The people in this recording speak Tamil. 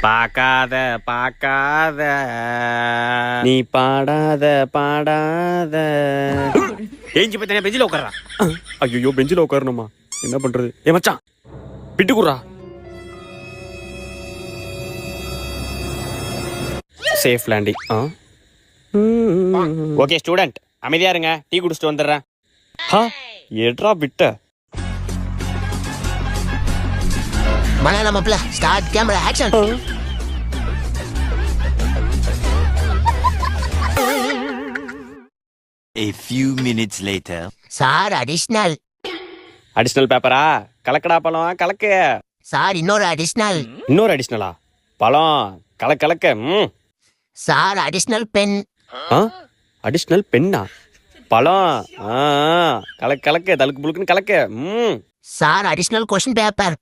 பார்க்காத பார்க்காத நீ பாடாத பாடாத. ஏஞ்சி பத்தின பெஞ்சில உட்கார்றா. ஐயோ பெஞ்சில உட்காரணுமா? என்ன பண்றது? ஏ மச்சான் பிட்டு குடுறா. Safe landing. ஓகே ஸ்டூடெண்ட் அமைதியா இருங்க, டீ குடிச்சிட்டு வந்துடுறேன். ஏட்ரா விட்ட மலையாள மாப்பிள்ள start camera action. A few minutes later. Sir additional. Additional பேப்பரா? கலக்கடா பழம் கலக்கு. சார் இன்னொரு அடிஷனல். இன்னொரு அடிஷனலா? பழம் கலக்க. Sir additional pen. அடிஷனல் பென்னா? பழம் கலக்க தலுக்கு புழுக்குன்னு கலக்க. Sir additional question paper.